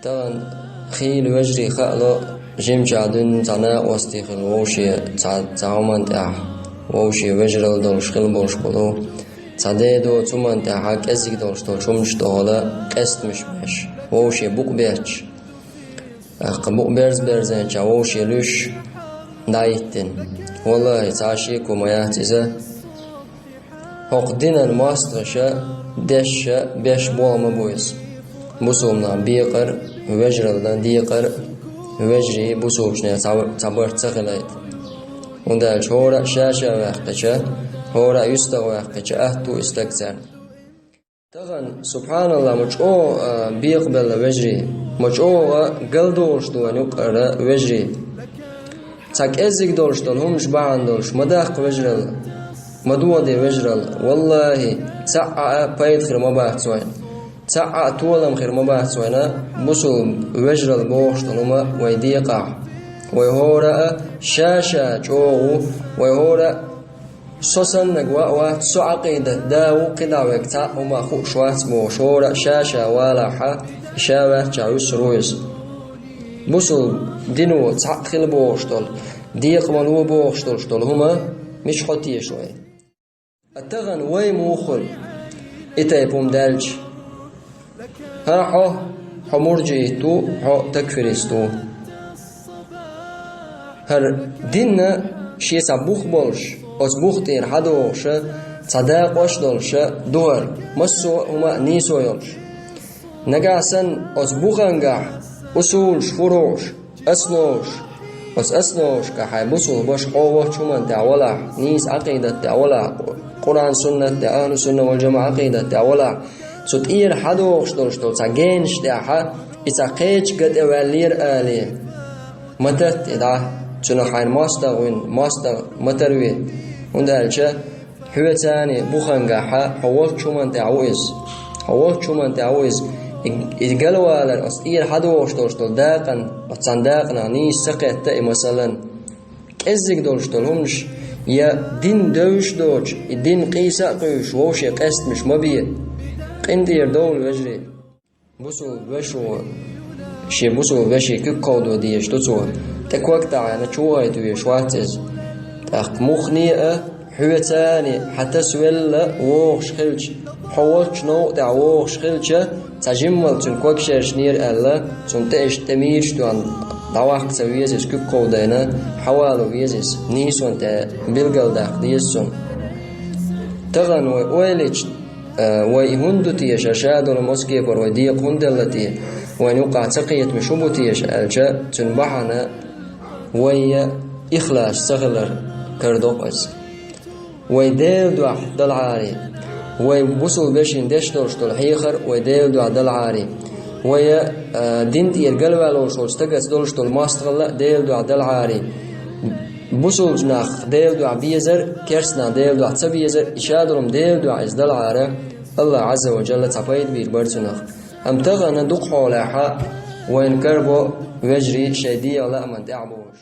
طبعا خيل وجري خالو جيم جادون تنا واستيخل ووشي تعومن تاع ووشي وجرل دولش خل بولش بولو تعديدو ثمن تاع كزيك دولش دولشمش دولا قست مش ووشي بوك بيتش قبوك برزن جا ووشي لوش نايتن والله تعشي كما يهتزه هقدنا الماسترشة دش بيش بوما بويس بوسومنا بيقر وجرلنا ديقر وجري بوسومشنا تعبر تغليت وندالش هورا شاشة وحقشة هورا يستغ وحقشة أهتو استكتر تغن سبحان الله مجعو بيقبل وجري مجعو قلدوش دوان يقر وجري تاك ازيك دولش دول همش بعن دولش مداق وجرل مدوى دي وجرل والله تعا بايد خير مباح سوين تعا طولم خير مباح سوينا بوصل وجرل بوش دولما ويديقع ويهورا شاشا جوغو ويهورا سوسن نقوى سعقيدة داو قدا ويكتا وما خو شوات بوش هورا شاشا والاحا شاوة جاوس رويس بوصل دينو تعقل بوش دول ديق ملو بوش دول هما مش حطيه شوي التغن وي موخل إتايبوم دالج ها حمرجيتو تكفريستو هر ديننا شي سبوخ بولش أسبوخ تير حدوش صداق وش دولش دور مسو هما نيسو يولش نقاسن أسبوخنقح أصولش فروش أسلوش أسلوش كحي بصول باش قوة شمان تعولا نيس عقيدة تعولا قرآن سنة أهل السنة والجماعة عقيدة تعولا ستير حدوش دولش دول ساقينش تعها إذا قيتش قد أولير آلي متت إذا سنحين ماستغ متروي وندالشا حوتاني بوخنقاحا حوالك شمان تعويز إتقالوا على الأسئير حدوش دول داقن أتصنداقنا نيس سقيت تأي مثلا كزيك دولش دولهمش يا دين دوش دوش الدين قيسا قيش ووشي قست مش مبيه قندير دول وجري بوسو بشو شي بوسو بشي كقودو ديش تسو تكوكتا يعني شوهي دوي شواتز تاق مخنيئة حوتاني حتى سويلا ووخش خلج حوالش نو تاع ووخش خلج تجمل تون كوكشير شنير ألا تون تأش تميرش دوان دواق سويزيس كقودينا حوالو ويزيس نيسون تا بلغل داق ديسون تغن ويليش ويهندو تيش أشادو المسكيبر ويديق هندلتي وينوقع تقيت مشوبو تيش ألجا تنبحنا وي إخلاش سغلر كردوقز ويديل دوح دلعاري ويبوصل بشين دشتوش تلحيخر ويديل دوح دلعاري وي دينت يرقلوالوش وستقس دولش تلماستغلا ديل دوح دلعاري بوصل جناخ ديل دوح بيزر كرسنا ديل دوح تبيزر إشادرم ديل دوح إزدال عارة الله عز وجل تفايد بير برسناخ هم تغنى دوق حولاحا وين كربو وجري شيدية لا من تعبوش